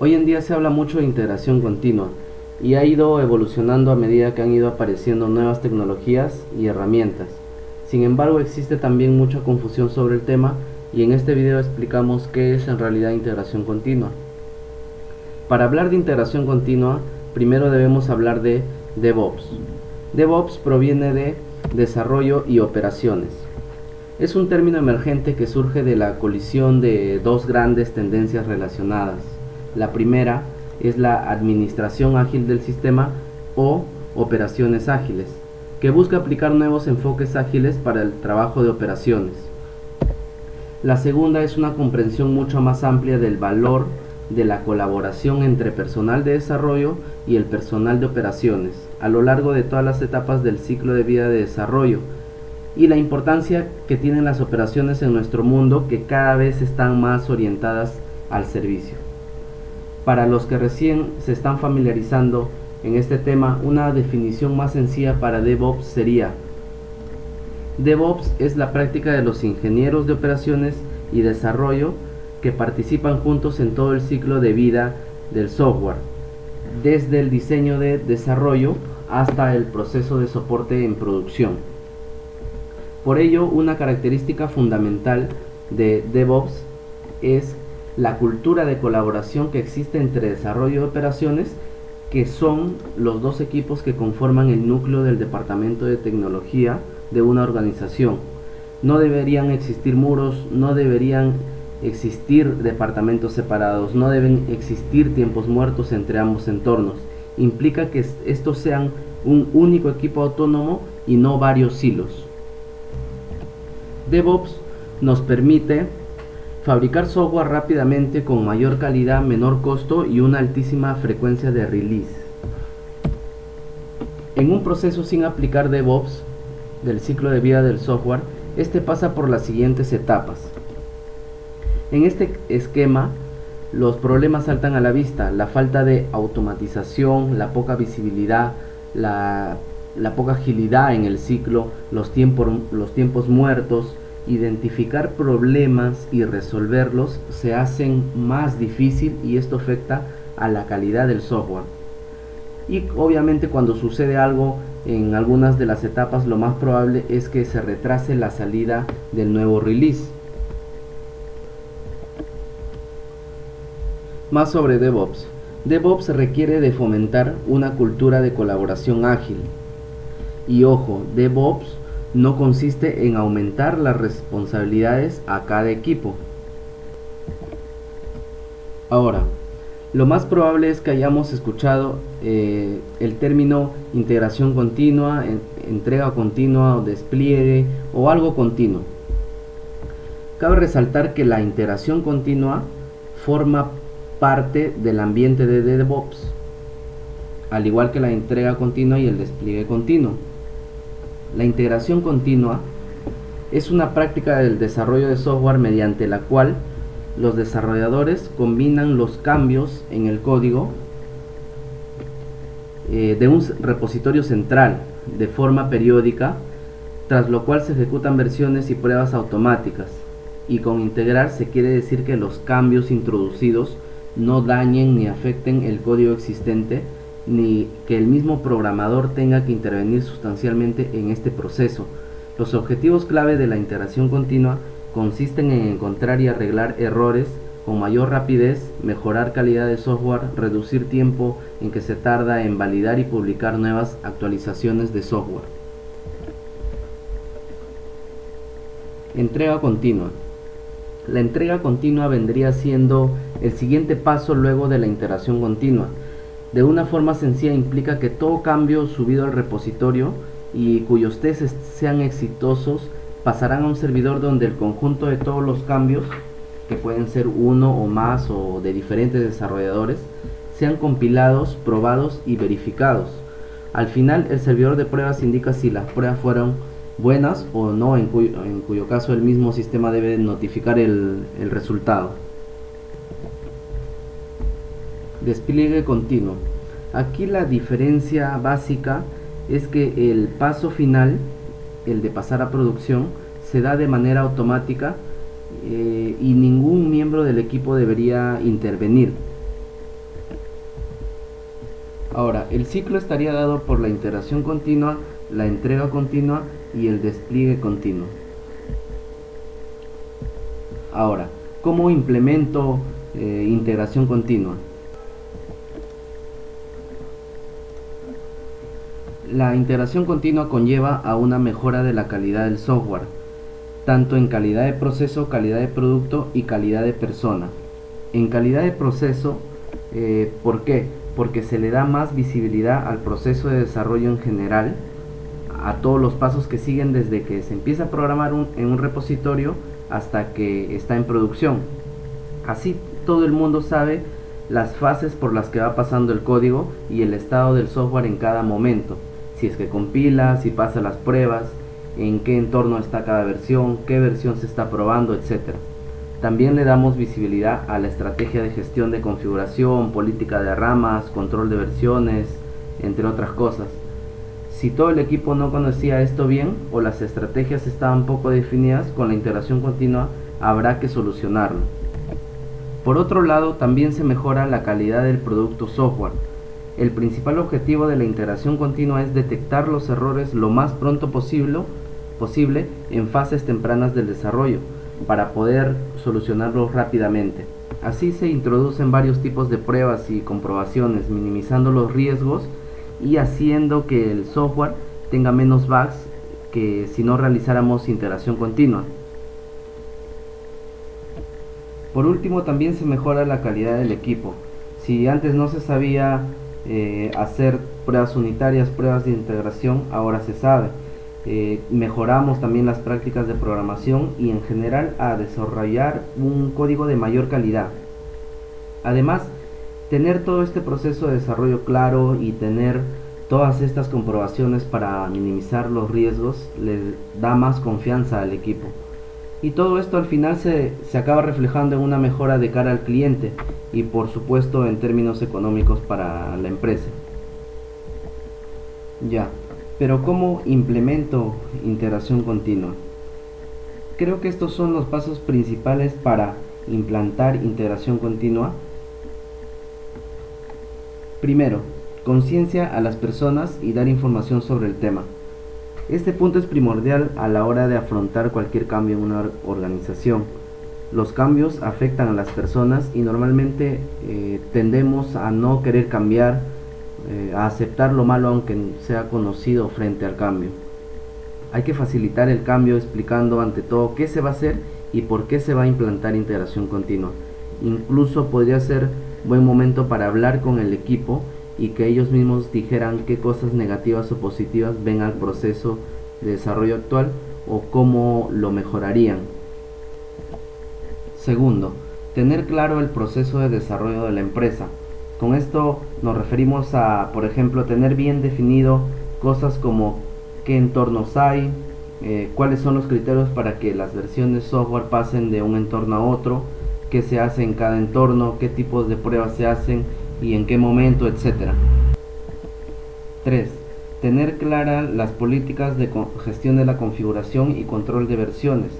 Hoy en día se habla mucho de integración continua y ha ido evolucionando a medida que han ido apareciendo nuevas tecnologías y herramientas. Sin embargo, existe también mucha confusión sobre el tema y en este video explicamos qué es en realidad integración continua. Para hablar de integración continua, primero debemos hablar de DevOps. DevOps proviene de desarrollo y operaciones. Es un término emergente que surge de la colisión de dos grandes tendencias relacionadas. La primera es la administración ágil del sistema o operaciones ágiles, que busca aplicar nuevos enfoques ágiles para el trabajo de operaciones. La segunda es una comprensión mucho más amplia del valor de la colaboración entre personal de desarrollo y el personal de operaciones a lo largo de todas las etapas del ciclo de vida de desarrollo, y la importancia que tienen las operaciones en nuestro mundo, que cada vez están más orientadas al servicio. Para los que recién se están familiarizando en este tema, una definición más sencilla para DevOps sería: DevOps es la práctica de los ingenieros de operaciones y desarrollo que participan juntos en todo el ciclo de vida del software, desde el diseño de desarrollo hasta el proceso de soporte en producción. Por ello, una característica fundamental de DevOps es la cultura de colaboración que existe entre desarrollo y operaciones, que son los dos equipos que conforman el núcleo del departamento de tecnología de una organización. No deberían existir muros, no deberían existir departamentos separados, no deben existir tiempos muertos entre ambos entornos. Implica que estos sean un único equipo autónomo y no varios silos. DevOps nos permite fabricar software rápidamente con mayor calidad, menor costo y una altísima frecuencia de release. En un proceso sin aplicar DevOps del ciclo de vida del software, este pasa por las siguientes etapas. En este esquema, los problemas saltan a la vista: la falta de automatización, la poca visibilidad, la poca agilidad en el ciclo, los tiempos muertos. Identificar problemas y resolverlos se hacen más difícil, y esto afecta a la calidad del software. Y obviamente, cuando sucede algo en algunas de las etapas, lo más probable es que se retrase la salida del nuevo release. Más sobre DevOps. DevOps requiere de fomentar una cultura de colaboración ágil. Y ojo, DevOps no consiste en aumentar las responsabilidades a cada equipo. Ahora, lo más probable es que hayamos escuchado el término integración continua, entrega continua o despliegue o algo continuo. Cabe resaltar que la integración continua forma parte del ambiente de DevOps, al igual que la entrega continua y el despliegue continuo. La integración continua es una práctica del desarrollo de software mediante la cual los desarrolladores combinan los cambios en el código de un repositorio central de forma periódica, tras lo cual se ejecutan versiones y pruebas automáticas. Y con integrar se quiere decir que los cambios introducidos no dañen ni afecten el código existente, ni que el mismo programador tenga que intervenir sustancialmente en este proceso. Los objetivos clave de la integración continua consisten en encontrar y arreglar errores con mayor rapidez, mejorar calidad de software, reducir tiempo en que se tarda en validar y publicar nuevas actualizaciones de software. Entrega continua. La entrega continua vendría siendo el siguiente paso luego de la integración continua. De una forma sencilla, implica que todo cambio subido al repositorio y cuyos tests sean exitosos pasarán a un servidor donde el conjunto de todos los cambios, que pueden ser uno o más o de diferentes desarrolladores, sean compilados, probados y verificados. Al final, el servidor de pruebas indica si las pruebas fueron buenas o no, en cuyo caso el mismo sistema debe notificar el resultado. Despliegue continuo. Aquí la diferencia básica es que el paso final, el de pasar a producción, se da de manera automática y ningún miembro del equipo debería intervenir. Ahora, el ciclo estaría dado por la integración continua, la entrega continua y el despliegue continuo. Ahora, ¿cómo implemento integración continua? La integración continua conlleva a una mejora de la calidad del software, tanto en calidad de proceso, calidad de producto y calidad de persona. En calidad de proceso, ¿por qué? Porque se le da más visibilidad al proceso de desarrollo en general, a todos los pasos que siguen desde que se empieza a programar en un repositorio hasta que está en producción. Así todo el mundo sabe las fases por las que va pasando el código y el estado del software en cada momento. Si es que compila, si pasa las pruebas, en qué entorno está cada versión, qué versión se está probando, etc. También le damos visibilidad a la estrategia de gestión de configuración, política de ramas, control de versiones, entre otras cosas. Si todo el equipo no conocía esto bien o las estrategias estaban poco definidas, con la integración continua habrá que solucionarlo. Por otro lado, también se mejora la calidad del producto software. El principal objetivo de la integración continua es detectar los errores lo más pronto posible en fases tempranas del desarrollo, para poder solucionarlos rápidamente. Así se introducen varios tipos de pruebas y comprobaciones, minimizando los riesgos y haciendo que el software tenga menos bugs que si no realizáramos integración continua. Por último, también se mejora la calidad del equipo. Si antes no se sabía hacer pruebas unitarias, pruebas de integración, ahora se sabe. Mejoramos también las prácticas de programación y en general a desarrollar un código de mayor calidad. Además, tener todo este proceso de desarrollo claro y tener todas estas comprobaciones para minimizar los riesgos le da más confianza al equipo. Y todo esto al final se acaba reflejando en una mejora de cara al cliente y por supuesto en términos económicos para la empresa. Ya, pero ¿cómo implemento integración continua? Creo que estos son los pasos principales para implantar integración continua. Primero, conciencia a las personas y dar información sobre el tema. Este punto es primordial a la hora de afrontar cualquier cambio en una organización. Los cambios afectan a las personas y normalmente tendemos a no querer cambiar, a aceptar lo malo aunque sea conocido frente al cambio. Hay que facilitar el cambio explicando ante todo qué se va a hacer y por qué se va a implantar integración continua. Incluso podría ser buen momento para hablar con el equipo y que ellos mismos dijeran qué cosas negativas o positivas ven al proceso de desarrollo actual o cómo lo mejorarían. Segundo, tener claro el proceso de desarrollo de la empresa. Con esto nos referimos a, por ejemplo, tener bien definido cosas como qué entornos hay, cuáles son los criterios para que las versiones software pasen de un entorno a otro, qué se hace en cada entorno, qué tipos de pruebas se hacen y en qué momento, etc. 3. Tener claras las políticas de gestión de la configuración y control de versiones.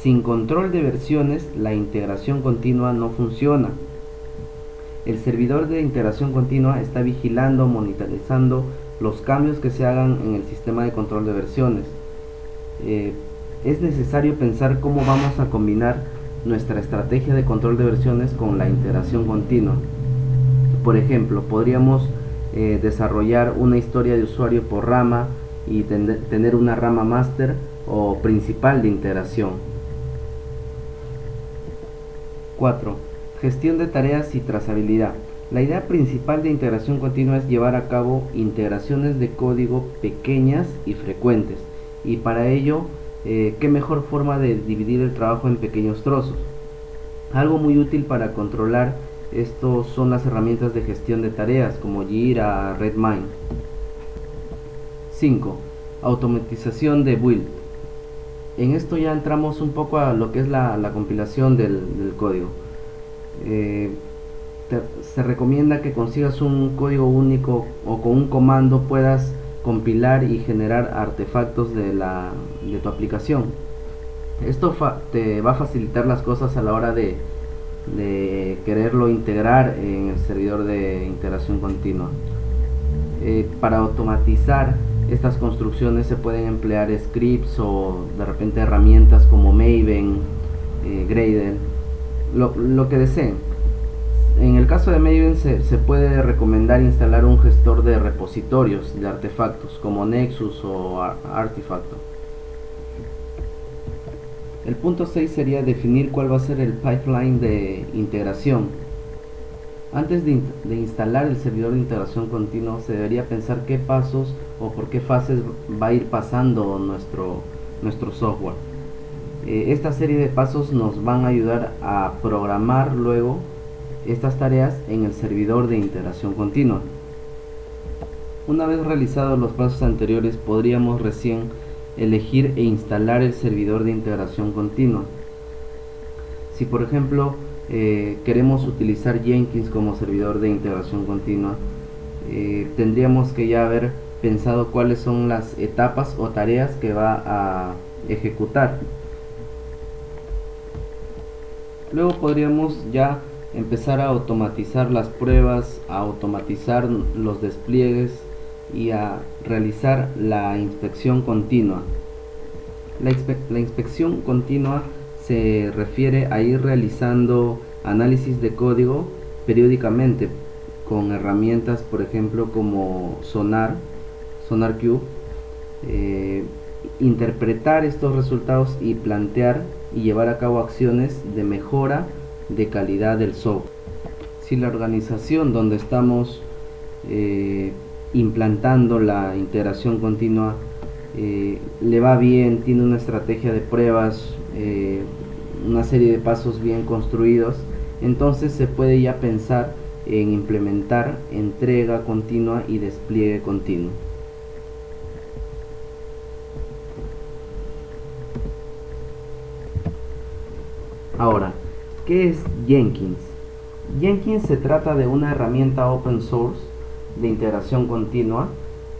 Sin control de versiones, la integración continua no funciona. El servidor de integración continua está vigilando, monitorizando los cambios que se hagan en el sistema de control de versiones. Es necesario pensar cómo vamos a combinar nuestra estrategia de control de versiones con la integración continua. Por ejemplo, podríamos desarrollar una historia de usuario por rama y tener una rama máster o principal de integración. 4. Gestión de tareas y trazabilidad. La idea principal de integración continua es llevar a cabo integraciones de código pequeñas y frecuentes, y para ello, qué mejor forma de dividir el trabajo en pequeños trozos. Algo muy útil para controlar esto son las herramientas de gestión de tareas como Jira, Redmine. 5. Automatización de build. En esto ya entramos un poco a lo que es la compilación del código. Se recomienda que consigas un código único o con un comando puedas compilar y generar artefactos de tu aplicación. Esto te va a facilitar las cosas a la hora de quererlo integrar en el servidor de integración continua. para automatizar estas construcciones se pueden emplear scripts o de repente herramientas como Maven, Gradle, lo que deseen. En el caso de Maven se puede recomendar instalar un gestor de repositorios de artefactos como Nexus o Artifacto. El punto 6 sería definir cuál va a ser el pipeline de integración. Antes de instalar el servidor de integración continua, se debería pensar qué pasos o por qué fases va a ir pasando nuestro software. Esta serie de pasos nos van a ayudar a programar luego estas tareas en el servidor de integración continua. Una vez realizados los pasos anteriores, podríamos recién elegir e instalar el servidor de integración continua. Si por ejemplo queremos utilizar Jenkins como servidor de integración continua, tendríamos que ya haber pensado cuáles son las etapas o tareas que va a ejecutar. Luego podríamos ya empezar a automatizar las pruebas, a automatizar los despliegues y a realizar la inspección continua. La inspección continua se refiere a ir realizando análisis de código periódicamente con herramientas, por ejemplo, como SonarQube, interpretar estos resultados y plantear y llevar a cabo acciones de mejora de calidad del software. Si la organización donde estamos implantando la integración continua le va bien, tiene una estrategia de pruebas, una serie de pasos bien construidos, entonces se puede ya pensar en implementar entrega continua y despliegue continuo. Ahora, ¿qué es Jenkins? Jenkins se trata de una herramienta open source de integración continua.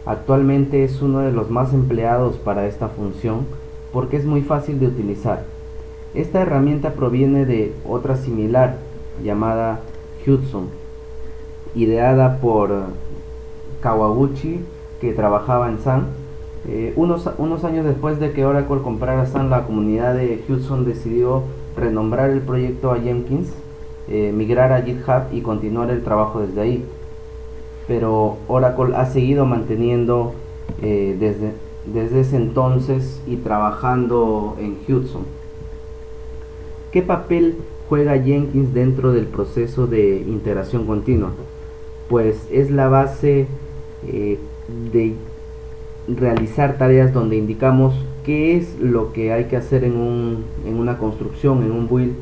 Actualmente es uno de los más empleados para esta función porque es muy fácil de utilizar. Esta herramienta proviene de otra similar llamada Hudson, ideada por Kawaguchi, que trabajaba en Sun. Unos años después de que Oracle comprara Sun, la comunidad de Hudson decidió renombrar el proyecto a Jenkins, migrar a GitHub y continuar el trabajo desde ahí. Pero Oracle ha seguido manteniendo desde ese entonces y trabajando en Hudson. ¿Qué papel juega Jenkins dentro del proceso de integración continua? Pues es la base de realizar tareas donde indicamos qué es lo que hay que hacer en una construcción, en un build.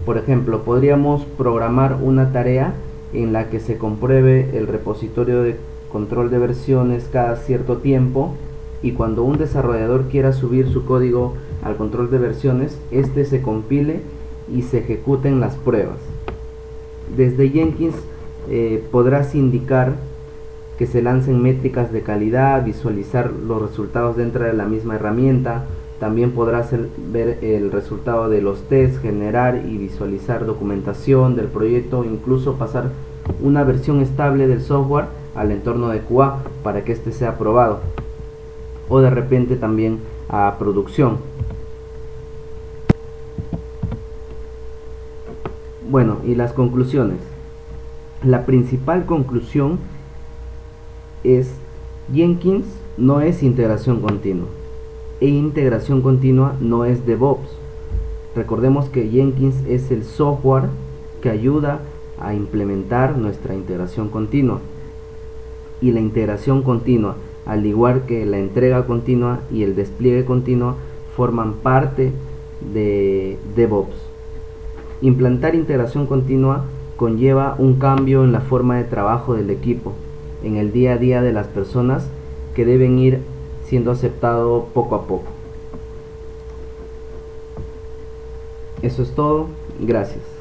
Por ejemplo, podríamos programar una tarea en la que se compruebe el repositorio de control de versiones cada cierto tiempo, y cuando un desarrollador quiera subir su código al control de versiones, este se compile y se ejecuten las pruebas. Desde Jenkins podrás indicar que se lancen métricas de calidad, visualizar los resultados dentro de la misma herramienta. También podrás ver el resultado de los tests, generar y visualizar documentación del proyecto, incluso pasar una versión estable del software al entorno de QA para que éste sea aprobado, o de repente también a producción. Bueno, y las conclusiones. La principal conclusión es: Jenkins no es integración continua, e integración continua no es DevOps. Recordemos que Jenkins es el software que ayuda a implementar nuestra integración continua, y la integración continua, al igual que la entrega continua y el despliegue continuo, forman parte de DevOps. Implantar integración continua conlleva un cambio en la forma de trabajo del equipo, en el día a día de las personas, que deben ir siendo aceptado poco a poco. Eso es todo, gracias.